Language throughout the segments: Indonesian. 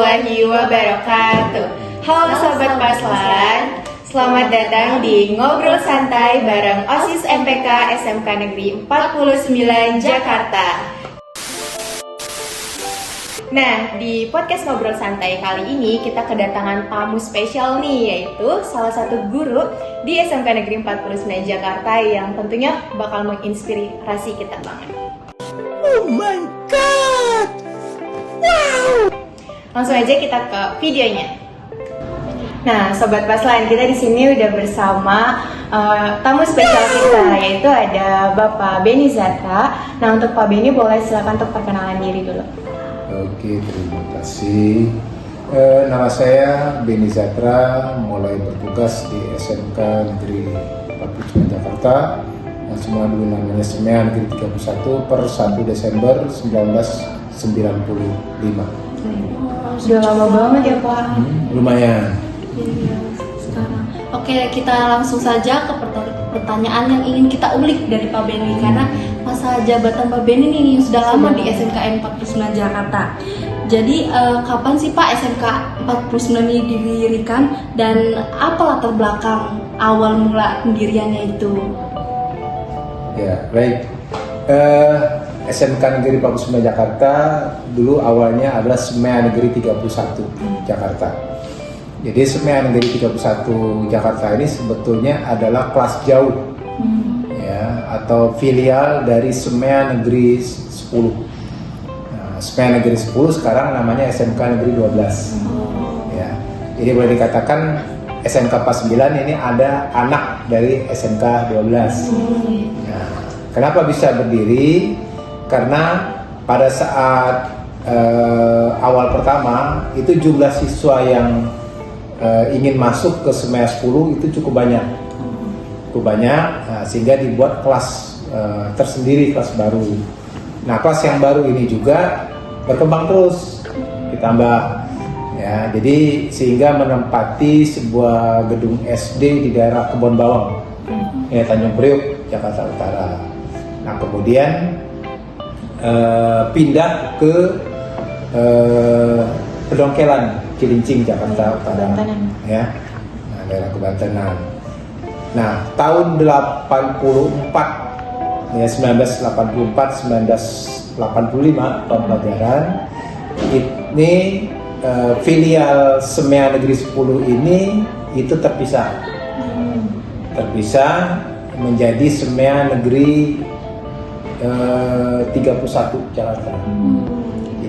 warahmatullahi wabarakatuh. Halo Sobat Paslan, selamat datang di Ngobrol Santai bareng OSIS MPK SMK Negeri 49 Jakarta. Nah, di podcast Ngobrol Santai kali ini kita kedatangan tamu spesial nih, yaitu salah satu guru di SMK Negeri 49 Jakarta yang tentunya bakal menginspirasi kita banget. Oh my god! Wow! Langsung aja kita ke videonya. Nah, Sobat Paslan, kita di sini udah bersama tamu spesial kita, yaitu ada Bapak Benny Zatra. Nah, untuk Pak Benny boleh silakan untuk perkenalan diri dulu. Oke, terima kasih. Nama saya Benny Zatra, mulai bertugas di SMK Negeri 49 Jakarta. Nah, semua dulu namanya SMK Negeri 31 per 1 Desember 1995. Sudah lama banget ya Pak. Lumayan. Iya, sekarang. Oke, kita langsung saja ke pertanyaan yang ingin kita ulik dari Pak Benny, karena masa jabatan Pak Benny ini sudah lama di SMKN 49 Jakarta. Jadi kapan sih Pak SMK 49 ini didirikan dan apa latar belakang awal mula pendiriannya itu? Ya, baik. SMK Negeri 49 Jakarta dulu awalnya adalah SMK Negeri 31 Jakarta. Jadi SMK Negeri 31 Jakarta ini sebetulnya adalah kelas jauh, ya, atau filial dari SMK Negeri 10. Nah, SMK Negeri 10 sekarang namanya SMK Negeri 12. Ya, jadi boleh dikatakan SMK 49 ini ada anak dari SMK 12. Nah, kenapa bisa berdiri? Karena pada saat awal pertama itu jumlah siswa yang ingin masuk ke SMK 10 itu cukup banyak, sehingga dibuat kelas tersendiri, kelas baru. Nah, kelas yang baru ini juga berkembang terus, ditambah, ya. Jadi sehingga menempati sebuah gedung SD di daerah Kebon Bawang, ya, Tanjung Priok, Jakarta Utara. Nah, kemudian pindah ke Pedongkelan, Cilincing, Jakarta Utara, ya, nah, daerah Kebantenan. Nah, tahun 84, ya, 1984, 1985 tahun pelajaran ini filial SMK Negeri 10 ini itu terpisah menjadi SMK Negeri 31 Jakarta.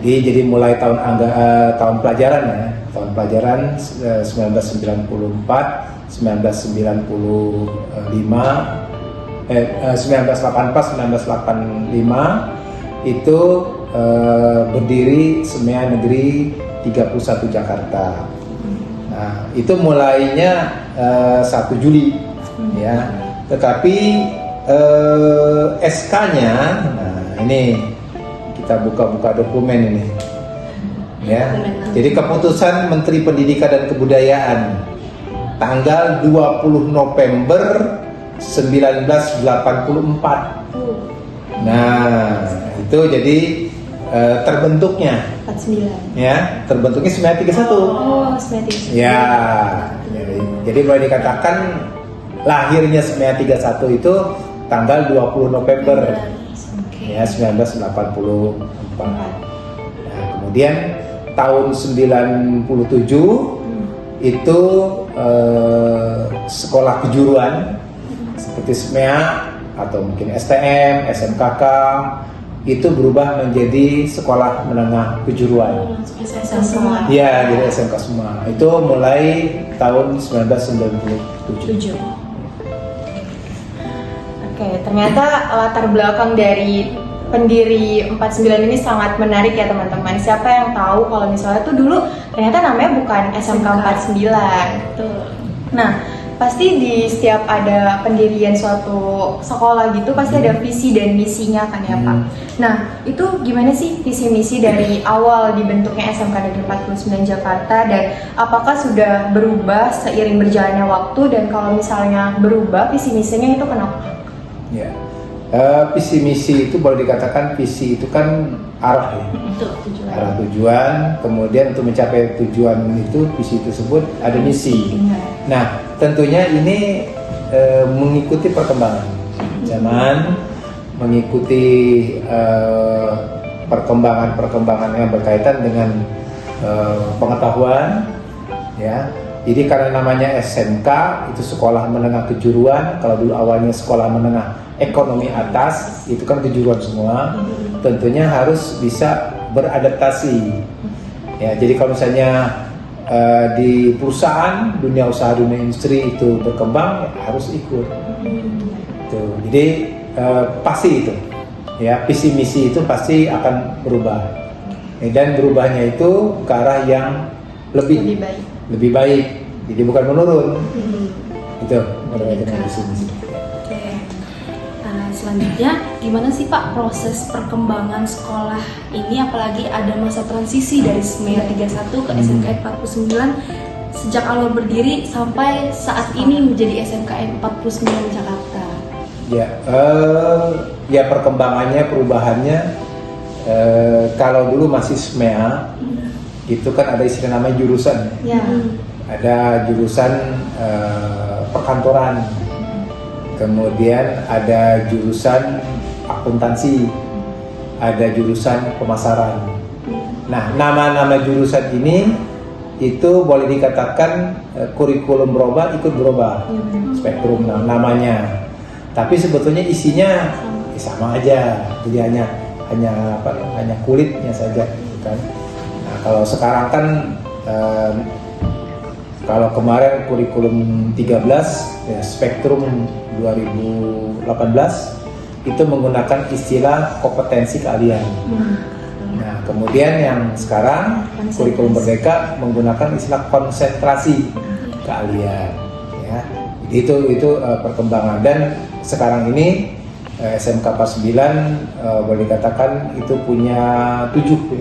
Jadi mulai tahun pelajaran, ya, tahun pelajaran 1994, 1984, 1985 itu berdiri SMK Negeri 31 Jakarta. Nah, itu mulainya 1 Juli, ya. Tetapi SK-nya, nah ini kita buka-buka dokumen ini, ya. Jadi keputusan Menteri Pendidikan dan Kebudayaan tanggal 20 November 1984. Nah, itu jadi terbentuknya 49. Ya, terbentuknya 1931. Oh, 1931. Ya. Jadi boleh dikatakan lahirnya 1931 itu tanggal 20 November, ya, 1984. Nah, kemudian tahun 97 itu sekolah kejuruan seperti SMEA atau mungkin STM, SMKK itu berubah menjadi sekolah menengah kejuruan. SMK. Ya, jadi SMK semua. Itu mulai tahun 1997. Oke, ternyata latar belakang dari pendiri 49 ini sangat menarik ya teman-teman. Siapa yang tahu kalau misalnya tuh dulu ternyata namanya bukan SMK 49. Betul. Nah, pasti di setiap ada pendirian suatu sekolah gitu pasti ada visi dan misinya kan ya Pak. Nah, itu gimana sih visi misi dari awal dibentuknya SMK Negeri 49 Jakarta, dan apakah sudah berubah seiring berjalannya waktu, dan kalau misalnya berubah visi misinya itu kenapa? Ya, Visi misi itu boleh dikatakan visi itu kan arah ya, Itu tujuan. arah tujuan. Kemudian untuk mencapai tujuan itu visi tersebut ada misi. Nah, tentunya ini mengikuti perkembangan zaman, mengikuti perkembangan yang berkaitan dengan pengetahuan, ya. Jadi karena namanya SMK itu sekolah menengah kejuruan. Kalau dulu awalnya sekolah menengah ekonomi atas, itu kan kejuruan semua. Tentunya harus bisa beradaptasi. Ya, jadi kalau misalnya di perusahaan, dunia usaha, dunia industri itu berkembang, ya harus ikut. Tuh, jadi pasti itu, ya visi misi itu pasti akan berubah. Dan berubahnya itu ke arah yang lebih baik. lebih baik, jadi bukan menurun. Itu menurut visi misi. Oke. Selanjutnya, gimana sih Pak proses perkembangan sekolah ini, apalagi ada masa transisi dari SMEA 31 ke SMKN 49 sejak awal berdiri sampai saat ini menjadi SMKN 49 Jakarta. Ya perkembangannya, perubahannya, kalau dulu masih SMEA, itu kan ada istilah namanya jurusan. Ya. Ada jurusan perkantoran, kemudian ada jurusan akuntansi, ada jurusan pemasaran. Nah, nama-nama jurusan ini itu boleh dikatakan kurikulum berubah, ikut berubah, spektrum namanya. Tapi sebetulnya isinya sama aja, jadi hanya kulitnya saja, gitu kan. Nah, kalau sekarang kan kalau kemarin kurikulum 13 ya, spektrum 2018 itu menggunakan istilah kompetensi keahlian. Nah, kemudian yang sekarang kurikulum Merdeka menggunakan istilah konsentrasi keahlian. Ya, itu perkembangan, dan sekarang ini SMK 49 boleh dikatakan itu punya 7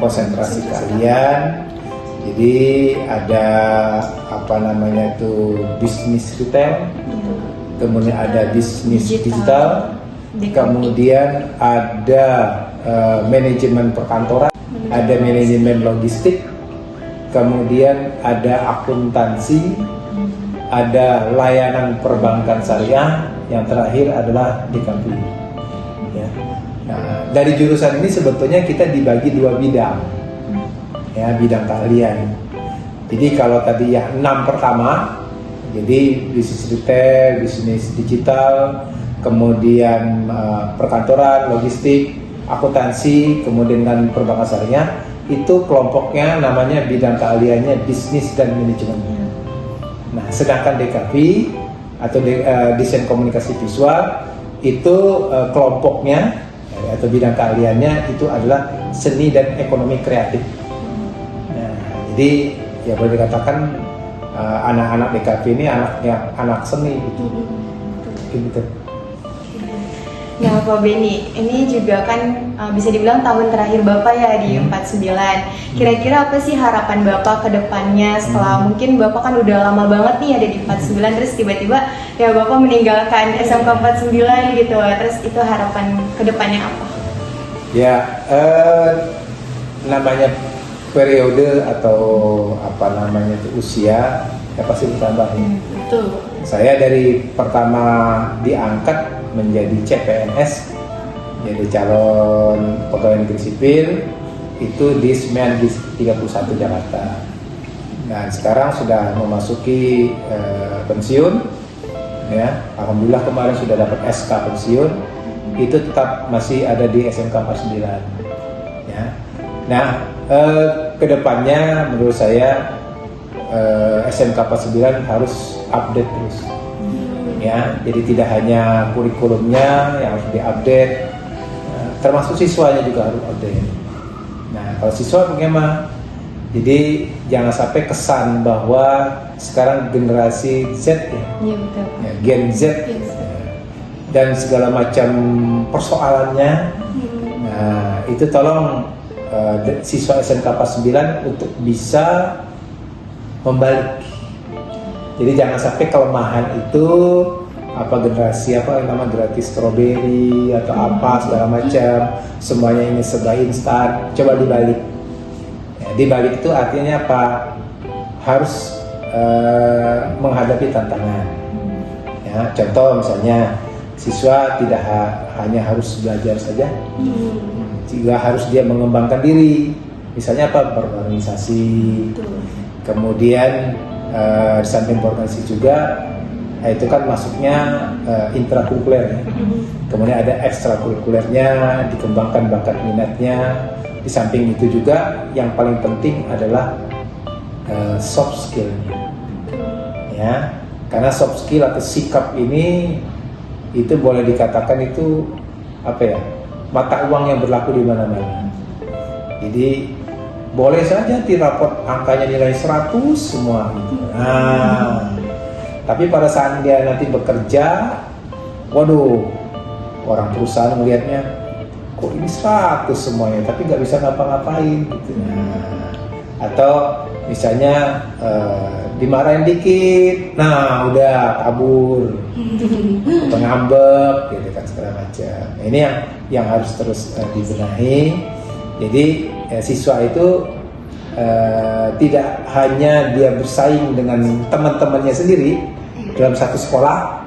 konsentrasi keahlian. Jadi ada bisnis retail, kemudian ada bisnis digital, kemudian ada manajemen perkantoran, ada manajemen logistik, kemudian ada akuntansi, ada layanan perbankan syariah, yang terakhir adalah DKV. Ya. Nah, dari jurusan ini sebetulnya kita dibagi 2 bidang, ya, bidang keahlian. Jadi kalau tadi ya 6 pertama, jadi bisnis retail, bisnis digital, kemudian perkantoran, logistik, akuntansi, kemudian dan perbankan syariah, itu kelompoknya namanya bidang keahliannya bisnis dan manajemen. Nah, sedangkan DKV atau desain komunikasi visual itu kelompoknya atau bidang keahliannya itu adalah seni dan ekonomi kreatif. Nah, jadi ya boleh dikatakan anak-anak DKV ini anak seni gitu. Gitu. Nah, Pak Benny, ini juga kan bisa dibilang tahun terakhir Bapak ya di 49. Kira-kira apa sih harapan Bapak ke depannya setelah mungkin Bapak kan udah lama banget nih ada di 49, terus tiba-tiba ya Bapak meninggalkan SMK 49 gitu. Terus itu harapan ke depannya apa? Ya, namanya periode atau usia ya pasti bertambah. Betul. Saya dari pertama diangkat menjadi CPNS, jadi calon pegawai negeri sipil, itu di SMEA 31 Jakarta. Dan sekarang sudah memasuki pensiun, ya. Alhamdulillah kemarin sudah dapat SK pensiun, itu tetap masih ada di SMK 49. Ya. Nah, kedepannya menurut saya SMK 49 harus update terus. Ya, jadi tidak hanya kurikulumnya yang harus diupdate, termasuk siswanya juga harus update. Nah, kalau siswa bagaimana? Jadi jangan sampai kesan bahwa sekarang generasi Z ya, ya Gen Z dan segala macam persoalannya. Nah, itu tolong siswa SMK 49 untuk bisa membalik. Jadi jangan sampai kelemahan itu generasi gratis strawberry atau apa segala macam, semuanya ingin serba instan. Coba dibalik. Ya, dibalik itu artinya apa? Harus menghadapi tantangan. Ya, contoh misalnya siswa tidak hanya harus belajar saja, juga harus dia mengembangkan diri. Misalnya apa? Berorganisasi. Kemudian di samping berorganisasi juga itu kan masuknya intrakurikuler ya. Kemudian ada ekstrakurikulernya, dikembangkan bakat minatnya. Di samping itu juga yang paling penting adalah soft skill-nya. Ya, karena soft skill atau sikap ini itu boleh dikatakan itu mata uang yang berlaku di mana-mana. Jadi boleh saja di raport angkanya nilai 100 semua gitu. Nah, tapi pada saat dia nanti bekerja, waduh, orang perusahaan melihatnya, kok ini 100 semuanya, tapi nggak bisa ngapa-ngapain gitu. Nah, atau misalnya dimarahin dikit, nah udah kabur, atau ngambek, gitu kan segala macam. Nah, ini yang harus terus dibenahi. Jadi siswa itu tidak hanya dia bersaing dengan teman-temannya sendiri dalam satu sekolah,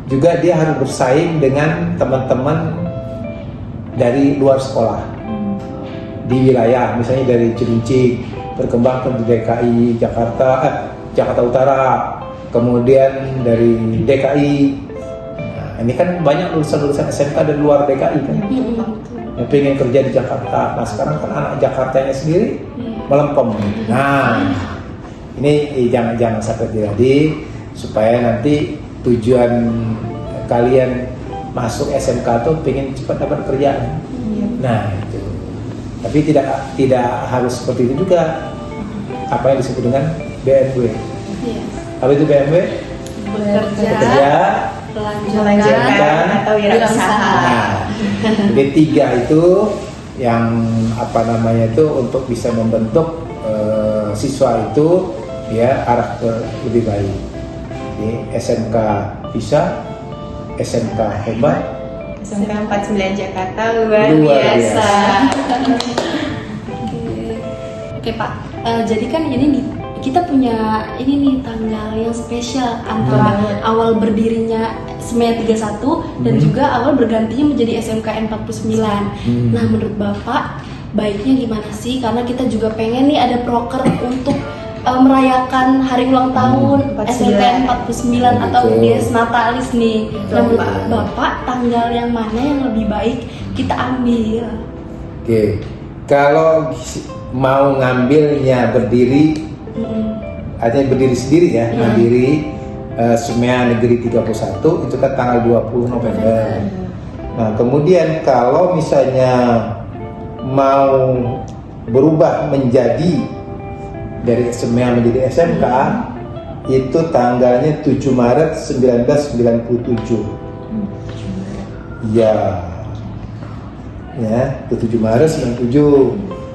juga dia harus bersaing dengan teman-teman dari luar sekolah di wilayah, misalnya dari Cilincing berkembang ke DKI Jakarta Utara, kemudian dari DKI. Nah, ini kan banyak lulusan SMK dari luar DKI kan, yang pengen kerja di Jakarta. Nah sekarang kan anak Jakartanya sendiri melempem. Nah ini jangan sampai terjadi, supaya nanti tujuan kalian masuk SMK tuh pengen cepat dapat kerjaan. Nah itu. Tapi tidak harus seperti itu juga. Apa yang disebut dengan BMW? Apa itu BMW? Bekerja, melanjutkan atau wirausaha. Nah, jadi 3 itu yang itu untuk bisa membentuk siswa itu ya arah ke lebih baik. Jadi SMK bisa, SMK hebat, SMK 49 Jakarta luar biasa. Oke Pak, jadi kan kita punya ini nih tanggal yang spesial antara awal berdirinya SMEA 31 dan juga awal bergantinya menjadi SMKN 49. Nah menurut Bapak baiknya gimana sih? Karena kita juga pengen nih ada proker untuk merayakan hari ulang tahun SMKN 49 atau Dies Natalis nih. Nah, menurut Bapak tanggal yang mana yang lebih baik kita ambil? Oke, kalau mau ngambilnya berdiri, artinya berdiri sendiri ya, mandiri, SMEA Negeri 31 itu kan tanggal 20 November. Nah kemudian kalau misalnya mau berubah menjadi dari SMEA menjadi SMK, itu tanggalnya 7 Maret 1997. Ya 7 Maret 97.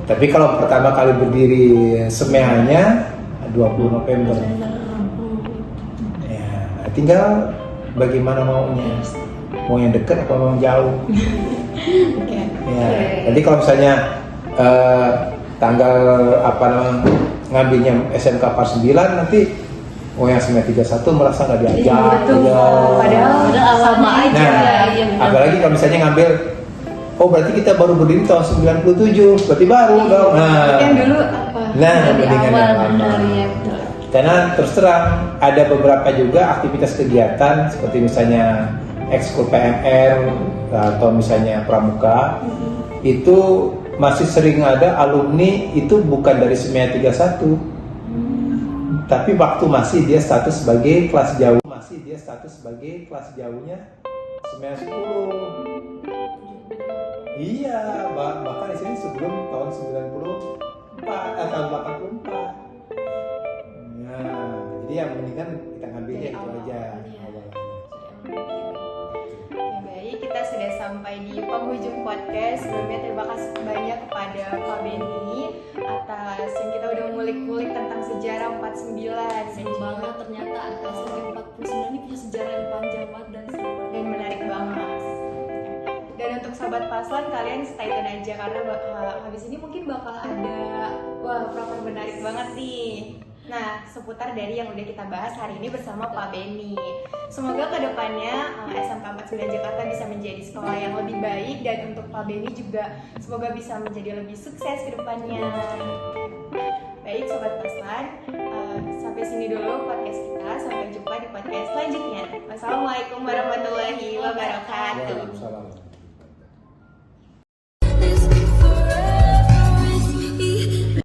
Tapi kalau pertama kali berdiri SMEA-nya 20 November. Ya, tinggal bagaimana maunya. Mau yang dekat atau mau yang jauh. Ya, jadi kalau misalnya tanggal ngambilnya SMK 49 nanti yang SMEA 31 merasa nggak diajak. Padahal sama aja. Nah, apalagi kalau misalnya ngambil berarti kita baru berdiri tahun 97, berarti baru dong. Yang dulu apa? Mendingan yang lama. Karena terus terang ada beberapa juga aktivitas kegiatan seperti misalnya ekskul PMR atau misalnya pramuka, itu masih sering ada alumni itu bukan dari SMEA 31, tapi waktu masih dia status sebagai kelas jauh, jauhnya SMEA 10. Iya, bahkan di sini sebelum tahun 94 atau 84. Nah, jadi yang mendingan kita ngambilnya itu aja. Baik, kita sudah sampai di penghujung podcast. Sebelumnya terima kasih banyak kepada Pak Benny atas yang kita udah mulai ngulik-ngulik tentang sejarah 49. Seru banget ternyata SMK 49 ini punya sejarah yang panjang banget dan seru banget. Dan menarik banget. Dan untuk sahabat Paslan, kalian stay tune aja karena habis ini mungkin bakal ada proper menarik banget nih. Nah, seputar dari yang udah kita bahas hari ini bersama Pak Benny. Semoga kedepannya SMK 49 Jakarta bisa menjadi sekolah yang lebih baik, dan untuk Pak Benny juga semoga bisa menjadi lebih sukses ke depannya. Baik Sobat Paslan, sampai sini dulu podcast kita. Sampai jumpa di podcast selanjutnya. Wassalamualaikum warahmatullahi wabarakatuh. Waalaikumsalam.